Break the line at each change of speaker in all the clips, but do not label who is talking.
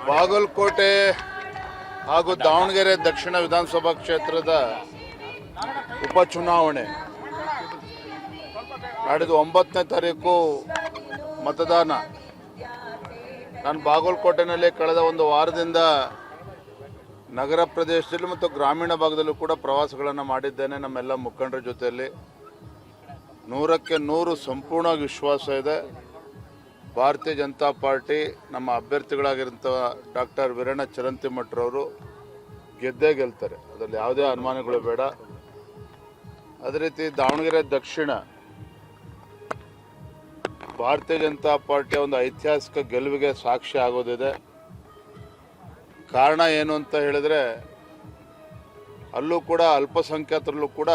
ಬಾಗಲಕೋಟೆ ಹಾಗೂ ದಾವಣಗೆರೆ ದಕ್ಷಿಣ ವಿಧಾನಸಭಾ ಕ್ಷೇತ್ರದ ಉಪಚುನಾವಣೆ ನಾಡಿದ್ದು 9ನೇ ತಾರೀಕು ಮತದಾನ. ನಾನು ಬಾಗಲಕೋಟೆನಲ್ಲಿ ಕಳೆದ ಒಂದು ವಾರದಿಂದ ನಗರ ಪ್ರದೇಶದಲ್ಲಿ ಮತ್ತು ಗ್ರಾಮೀಣ ಭಾಗದಲ್ಲೂ ಕೂಡ ಪ್ರವಾಸಗಳನ್ನು ಮಾಡಿದ್ದೇನೆ. ನಮ್ಮೆಲ್ಲ ಮುಖಂಡರ ಜೊತೆಯಲ್ಲಿ 100ಕ್ಕೆ 100 ಸಂಪೂರ್ಣವಾಗಿ ವಿಶ್ವಾಸ ಇದೆ. ಭಾರತೀಯ ಜನತಾ ಪಾರ್ಟಿ ನಮ್ಮ ಅಭ್ಯರ್ಥಿಗಳಾಗಿರುವಂಥ ಡಾಕ್ಟರ್ ವೀರಣ್ಣ ಚರಂತಿಮಠರವರು ಗೆದ್ದೇ ಗೆಲ್ತಾರೆ, ಅದರಲ್ಲಿ ಯಾವುದೇ ಅನುಮಾನಗಳು ಬೇಡ. ಅದೇ ರೀತಿ ದಾವಣಗೆರೆ ದಕ್ಷಿಣ ಭಾರತೀಯ ಜನತಾ ಪಾರ್ಟಿಯ ಒಂದು ಐತಿಹಾಸಿಕ ಗೆಲುವಿಗೆ ಸಾಕ್ಷಿ ಆಗೋದಿದೆ. ಕಾರಣ ಏನು ಅಂತ ಹೇಳಿದ್ರೆ, ಅಲ್ಲೂ ಕೂಡ ಅಲ್ಪಸಂಖ್ಯಾತರಲ್ಲೂ ಕೂಡ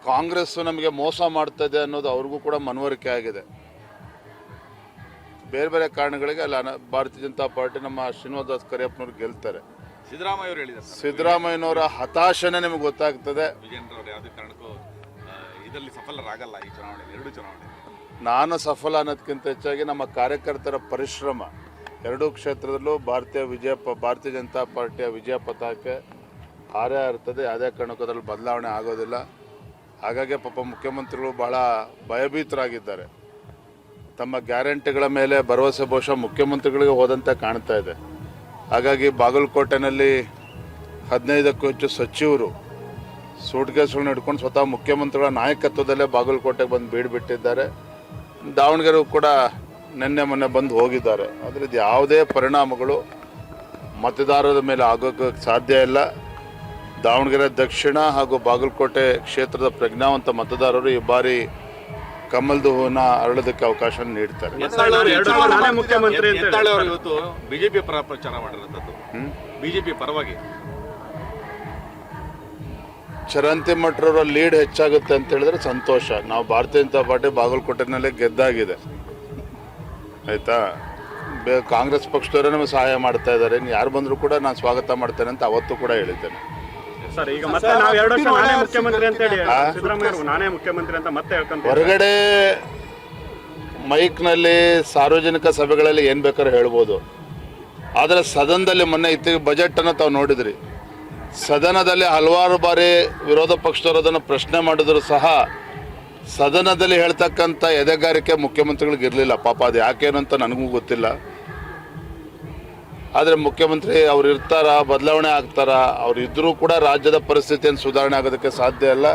ಕಾಂಗ್ರೆಸ್ ನಮಗೆ ಮೋಸ ಮಾಡ್ತಾ ಇದೆ ಅನ್ನೋದು ಅವ್ರಿಗೂ ಕೂಡ ಮನವರಿಕೆ ಆಗಿದೆ. ಬೇರೆ ಬೇರೆ ಕಾರಣಗಳಿಗೆ ಅಲ್ಲಿ ಭಾರತೀಯ ಜನತಾ ಪಾರ್ಟಿ ನಮ್ಮ ಶ್ರೀನಿವಾಸ ಕರಿಯಪ್ಪನವ್ರು ಗೆಲ್ತಾರೆ. ಸಿದ್ದರಾಮಯ್ಯನವರ ಹತಾಶೆನೇ ನಿಮಗೆ ಗೊತ್ತಾಗ್ತದೆ. ನಾನು ಸಫಲ ಅನ್ನೋದಕ್ಕಿಂತ ಹೆಚ್ಚಾಗಿ ನಮ್ಮ ಕಾರ್ಯಕರ್ತರ ಪರಿಶ್ರಮ ಎರಡೂ ಕ್ಷೇತ್ರದಲ್ಲೂ ಭಾರತೀಯ ಜನತಾ ಪಾರ್ಟಿಯ ವಿಜಯ ಪತಾಕೆ ಹಾರೇ ಇರ್ತದೆ. ಯಾವುದೇ ಕಾರಣಕ್ಕೂ ಅದರಲ್ಲಿ ಬದಲಾವಣೆ ಆಗೋದಿಲ್ಲ. ಹಾಗಾಗಿ ಪಾಪ ಮುಖ್ಯಮಂತ್ರಿಗಳು ಬಹಳ ಭಯಭೀತರಾಗಿದ್ದಾರೆ. ತಮ್ಮ ಗ್ಯಾರಂಟಿಗಳ ಮೇಲೆ ಭರವಸೆ ಬಹುಶಃ ಮುಖ್ಯಮಂತ್ರಿಗಳಿಗೆ ಹೋದಂತೆ ಕಾಣ್ತಾ ಇದೆ. ಹಾಗಾಗಿ ಬಾಗಲಕೋಟೆನಲ್ಲಿ 15ಕ್ಕೂ ಹೆಚ್ಚು ಸಚಿವರು ಸೂಟ್ಕೇಸ್ಗಳನ್ನ ಹಿಡ್ಕೊಂಡು ಸ್ವತಃ ಮುಖ್ಯಮಂತ್ರಿಗಳ ನಾಯಕತ್ವದಲ್ಲೇ ಬಾಗಲಕೋಟೆಗೆ ಬಂದು ಬೀಡುಬಿಟ್ಟಿದ್ದಾರೆ. ದಾವಣಗೆರೆಗೂ ಕೂಡ ನಿನ್ನೆ ಮೊನ್ನೆ ಬಂದು ಹೋಗಿದ್ದಾರೆ. ಅದರಿಂದ ಯಾವುದೇ ಪರಿಣಾಮಗಳು ಮತದಾರರ ಮೇಲೆ ಆಗೋಕ್ಕೆ ಸಾಧ್ಯ ಇಲ್ಲ. ದಾವಣಗೆರೆ ದಕ್ಷಿಣ ಹಾಗೂ ಬಾಗಲಕೋಟೆ ಕ್ಷೇತ್ರದ ಪ್ರಜ್ಞಾವಂತ ಮತದಾರರು ಈ ಬಾರಿ ಕಮಲದ ಹೂವನ್ನ ಅರಳೋದಕ್ಕೆ ಅವಕಾಶ ನೀಡ್ತಾರೆ.
ಇವತ್ತು ಬಿಜೆಪಿ ಪರ ಪ್ರಚಾರ ಮಾಡಿರೋದು, ಬಿಜೆಪಿ ಪರವಾಗಿ
ಚರಂತಿಮಠರವರ ಲೀಡ್ ಹೆಚ್ಚಾಗುತ್ತೆ ಅಂತ ಹೇಳಿದ್ರೆ ಸಂತೋಷ. ನಾವು ಭಾರತೀಯ ಜನತಾ ಪಾರ್ಟಿ ಬಾಗಲಕೋಟೆನಲ್ಲೇ ಗೆದ್ದಾಗಿದೆ, ಆಯ್ತಾ. ಕಾಂಗ್ರೆಸ್ ಪಕ್ಷದವರೇ ನಮಗೆ ಸಹಾಯ ಮಾಡ್ತಾ ಇದ್ದಾರೆ. ಇನ್ನು ಯಾರು ಬಂದರೂ ಕೂಡ ನಾನು ಸ್ವಾಗತ ಮಾಡ್ತೇನೆ ಅಂತ ಅವತ್ತು ಕೂಡ ಹೇಳಿದ್ದೇನೆ. ಹೊರಗಡೆ ಮೈಕ್ನಲ್ಲಿ ಸಾರ್ವಜನಿಕ ಸಭೆಗಳಲ್ಲಿ ಏನು ಬೇಕಾದ್ರೂ ಹೇಳ್ಬೋದು, ಆದರೆ ಸದನದಲ್ಲಿ ಮೊನ್ನೆ ಇತ್ತೀಚೆಗೆ ಬಜೆಟ್ ಅನ್ನು ತಾವು ನೋಡಿದ್ರಿ. ಸದನದಲ್ಲಿ ಹಲವಾರು ಬಾರಿ ವಿರೋಧ ಪಕ್ಷದವರು ಅದನ್ನು ಪ್ರಶ್ನೆ ಮಾಡಿದ್ರು ಸಹ ಸದನದಲ್ಲಿ ಹೇಳ್ತಕ್ಕಂಥ ಎದೆಗಾರಿಕೆ ಮುಖ್ಯಮಂತ್ರಿಗಳಿಗೆ ಇರಲಿಲ್ಲ. ಪಾಪ ಅದು ಯಾಕೇನು ಅಂತ ನನಗೂ ಗೊತ್ತಿಲ್ಲ. ಆದರೆ ಮುಖ್ಯಮಂತ್ರಿ ಅವ್ರು ಇರ್ತಾರ, ಬದಲಾವಣೆ ಆಗ್ತಾರ, ಅವ್ರು ಇದ್ರೂ ಕೂಡ ರಾಜ್ಯದ ಪರಿಸ್ಥಿತಿಯನ್ನು ಸುಧಾರಣೆ ಆಗೋದಕ್ಕೆ ಸಾಧ್ಯ ಇಲ್ಲ.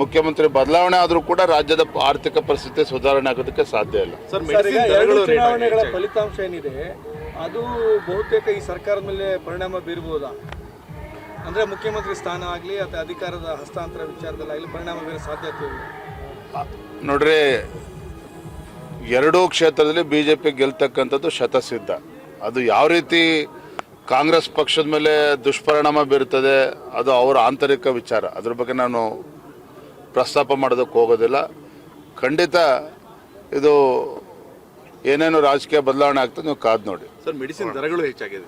ಮುಖ್ಯಮಂತ್ರಿ ಬದಲಾವಣೆ ಆದರೂ ಕೂಡ ರಾಜ್ಯದ ಆರ್ಥಿಕ ಪರಿಸ್ಥಿತಿ ಸುಧಾರಣೆ ಆಗೋದಕ್ಕೆ ಸಾಧ್ಯ ಇಲ್ಲ.
ಚುನಾವಣೆಗಳ ಫಲಿತಾಂಶ ಏನಿದೆ ಅದು ಬಹುತೇಕ ಈ ಸರ್ಕಾರದ ಮೇಲೆ ಪರಿಣಾಮ ಬೀರಬಹುದಾ? ಅಂದ್ರೆ ಮುಖ್ಯಮಂತ್ರಿ ಸ್ಥಾನ ಆಗಲಿ ಅಥವಾ ಅಧಿಕಾರದ ಹಸ್ತಾಂತರ ವಿಚಾರದಲ್ಲಾಗಲಿ ಪರಿಣಾಮ ಬೀರೋ ಸಾಧ್ಯತೆ ಇದೆ.
ನೋಡ್ರಿ, ಎರಡೂ ಕ್ಷೇತ್ರದಲ್ಲಿ ಬಿಜೆಪಿ ಗೆಲ್ತಕ್ಕಂಥದ್ದು ಶತಸಿದ್ಧ. ಅದು ಯಾವ ರೀತಿ ಕಾಂಗ್ರೆಸ್ ಪಕ್ಷದ ಮೇಲೆ ದುಷ್ಪರಿಣಾಮ ಬೀರ್ತದೆ ಅದು ಅವರ ಆಂತರಿಕ ವಿಚಾರ. ಅದ್ರ ಬಗ್ಗೆ ನಾನು ಪ್ರಸ್ತಾಪ ಮಾಡೋದಕ್ಕೆ ಹೋಗೋದಿಲ್ಲ. ಖಂಡಿತ ಇದು ಏನೇನು ರಾಜಕೀಯ ಬದಲಾವಣೆ ಆಗ್ತದೆ, ನೀವು ಕಾದು ನೋಡಿ.
ಸರ್, ಮೆಡಿಸಿನ್ ದರಗಳು ಹೆಚ್ಚಾಗಿದೆ.